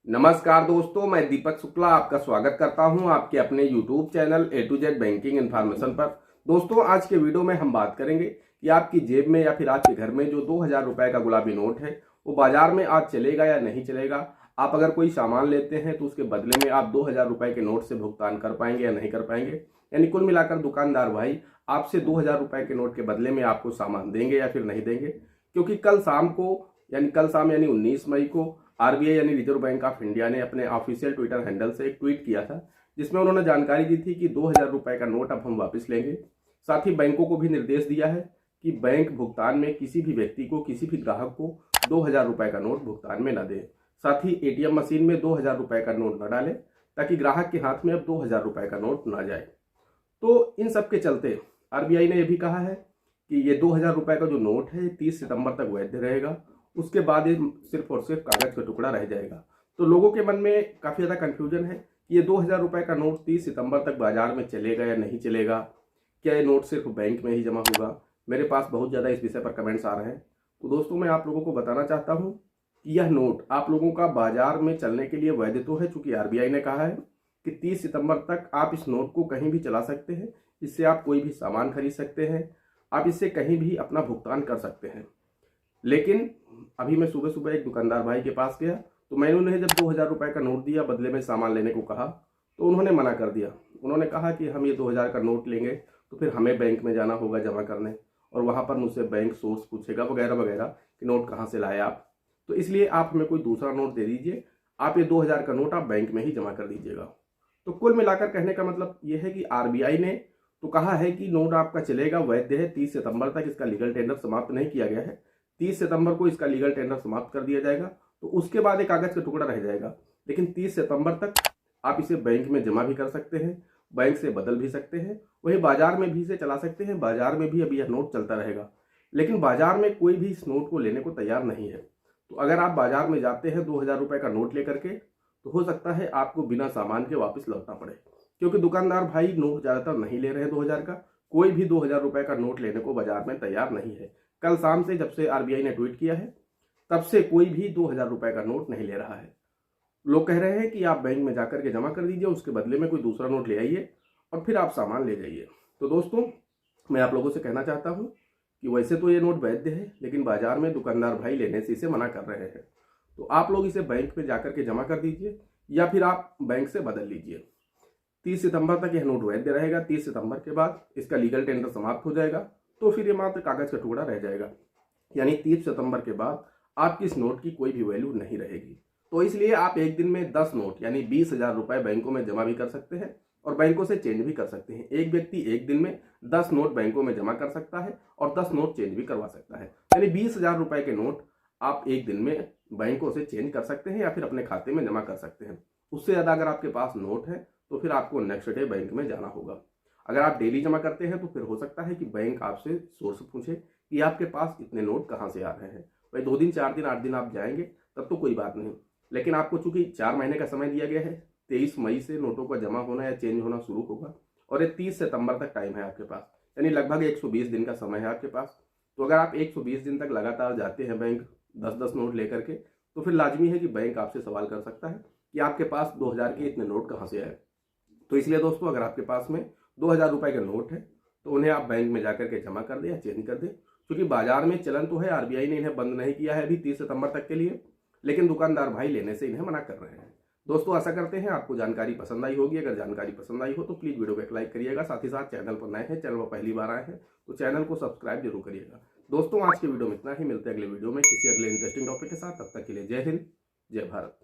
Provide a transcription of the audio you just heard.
नमस्कार दोस्तों, मैं दीपक शुक्ला आपका स्वागत करता हूं आपके अपने YouTube channel A to Z banking information पर। दोस्तों, आज के वीडियो में हम बात करेंगे कि आपकी जेब में या फिर आपके घर में जो 2000 रुपए का गुलाबी नोट है वो बाजार में आज चलेगा या नहीं चलेगा। आप अगर कोई सामान लेते हैं तो उसके बदले में आप 2000 रुपए के नोट से भुगतान कर पाएंगे या नहीं कर पाएंगे। यानी कुल मिलाकर दुकानदार भाई आपसे 2000 रुपए के नोट के बदले में आपको सामान देंगे या फिर नहीं देंगे। क्योंकि कल शाम यानी 19 मई को आरबीआई यानी रिजर्व बैंक ऑफ इंडिया ने अपने ऑफिशियल ट्विटर हैंडल से एक ट्वीट किया था, जिसमें उन्होंने जानकारी दी थी कि 2000 रुपए का नोट अब हम वापस लेंगे। साथ ही बैंकों को भी निर्देश दिया है कि बैंक भुगतान में किसी भी व्यक्ति को, किसी भी ग्राहक को 2000 रुपए का नोट भुगतान में न दे। साथ ही एटीएम मशीन में 2000 रुपए का नोट न डाले, ताकि ग्राहक के हाथ में अब 2000 रुपए का नोट न जाए। तो इन सब के चलते आरबीआई ने यह भी कहा है कि ये 2000 रुपए का जो नोट है 30 सितंबर तक वैध रहेगा। उसके बाद ये सिर्फ और सिर्फ कागज का टुकड़ा रह जाएगा। तो लोगों के मन में काफी ज्यादा कंफ्यूजन है कि ये 2000 रुपए का नोट 30 सितंबर तक बाजार में चलेगा या नहीं चलेगा। क्या ये नोट सिर्फ बैंक में ही जमा होगा? मेरे पास बहुत ज्यादा इस विषय पर कमेंट्स आ रहे हैं। तो दोस्तों, मैं आप लोगों को बताना चाहता हूँ कि यह नोट आप लोगों का बाजार में चलने के लिए वैध तो है, चूंकि आरबीआई ने कहा है कि 30 सितंबर तक आप इस नोट को कहीं भी चला सकते हैं। इससे आप कोई भी सामान खरीद सकते हैं, आप इससे कहीं भी अपना भुगतान कर सकते हैं। लेकिन अभी मैं सुबह सुबह एक दुकानदार भाई के पास गया, तो मैंने उन्हें जब 2000 रुपए का नोट दिया, बदले में सामान लेने को कहा, तो उन्होंने मना कर दिया। उन्होंने कहा कि हम ये 2000 का नोट लेंगे तो फिर हमें बैंक में जाना होगा जमा करने, और वहां पर मुझसे बैंक सोर्स पूछेगा वगैरह वगैरह कि नोट कहाँ से लाए आप। तो इसलिए आप हमें कोई दूसरा नोट दे दीजिए, आप ये 2000 का नोट आप बैंक में ही जमा कर दीजिएगा। तो कुल मिलाकर कहने का मतलब ये है कि आरबीआई ने तो कहा है कि नोट आपका चलेगा, वैध है। 30 सितंबर तक इसका लीगल टेंडर समाप्त नहीं किया गया है। 30 सितंबर को इसका लीगल टेंडर समाप्त कर दिया जाएगा, तो उसके बाद एक कागज का टुकड़ा रह जाएगा। लेकिन 30 सितंबर तक आप इसे बैंक में जमा भी कर सकते हैं, बैंक से बदल भी सकते हैं, वही बाजार में भी इसे चला सकते हैं। बाजार में भी अभी यह नोट चलता रहेगा, लेकिन बाजार में कोई भी इस नोट को लेने को तैयार नहीं है। तो अगर आप बाजार में जाते हैं 2000 रुपए का नोट लेकर के, तो हो सकता है आपको बिना सामान के वापस लौटना पड़े, क्योंकि दुकानदार भाई नोट ज्यादातर नहीं ले रहे हैं 2000 का। कोई भी 2000 रुपए का नोट लेने को बाजार में तैयार नहीं है। कल शाम से जब से आरबीआई ने ट्वीट किया है, तब से कोई भी 2000 रुपए का नोट नहीं ले रहा है। लोग कह रहे हैं कि आप बैंक में जाकर के जमा कर दीजिए, उसके बदले में कोई दूसरा नोट ले आइए और फिर आप सामान ले जाइए। तो दोस्तों, मैं आप लोगों से कहना चाहता हूं कि वैसे तो ये नोट वैध है, लेकिन बाजार में दुकानदार भाई लेने से इसे मना कर रहे हैं। तो आप लोग इसे बैंक में जाकर के जमा कर दीजिए या फिर आप बैंक से बदल लीजिए। 30 सितंबर तक यह नोट वैध रहेगा। 30 सितंबर के बाद इसका लीगल टेंडर समाप्त हो जाएगा, तो फिर ये मात्र कागज का टुकड़ा रह जाएगा। यानी 30 सितंबर के बाद आपकी इस नोट की कोई भी वैल्यू नहीं रहेगी। तो इसलिए आप एक दिन में 10 नोट यानी 20,000 रुपए बैंकों में जमा भी कर सकते हैं और बैंकों से चेंज भी कर सकते हैं। एक व्यक्ति एक दिन में 10 नोट बैंकों में जमा कर सकता है और 10 नोट चेंज भी करवा सकता है। यानी 20,000 रुपए के नोट आप एक दिन में बैंकों से चेंज कर सकते हैं या फिर अपने खाते में जमा कर सकते हैं। उससे ज्यादा अगर आपके पास नोट है तो फिर आपको नेक्स्ट डे बैंक में जाना होगा। अगर आप डेली जमा करते हैं तो फिर हो सकता है कि बैंक आपसे सोर्स पूछे कि आपके पास इतने नोट कहाँ से आ रहे हैं। भाई 2 दिन 4 दिन 8 दिन आप जाएंगे तब तो कोई बात नहीं, लेकिन आपको चूंकि 4 महीने का समय दिया गया है, 23 मई से नोटों का जमा होना या चेंज होना शुरू होगा और ये 30 सितंबर तक टाइम है आपके पास। यानी लगभग 120 दिन का समय है आपके पास। तो अगर आप 120 दिन तक लगातार जाते हैं बैंक 10-10 नोट लेकर के, तो फिर लाजमी है कि बैंक आपसे सवाल कर सकता है कि आपके पास 2000 के इतने नोट कहाँ से आए। तो इसलिए दोस्तों, अगर आपके पास में 2000 रुपए का नोट है तो उन्हें आप बैंक में जाकर के जमा कर दें या चेंज कर दें। क्योंकि बाजार में चलन तो है, आरबीआई ने इन्हें बंद नहीं किया है अभी 30 सितंबर तक के लिए, लेकिन दुकानदार भाई लेने से इन्हें मना कर रहे हैं। दोस्तों, आशा करते हैं आपको जानकारी पसंद आई होगी। अगर जानकारी पसंद आई हो तो प्लीज वीडियो को एक लाइक करिएगा। साथ ही साथ चैनल पर नए हैं, चैनल पर पहली बार आए हैं तो चैनल को सब्सक्राइब जरूर करिएगा। दोस्तों, आज के वीडियो में इतना ही। मिलते हैं अगले वीडियो में किसी अगले इंटरेस्टिंग टॉपिक के साथ। तब तक के लिए जय हिंद, जय भारत।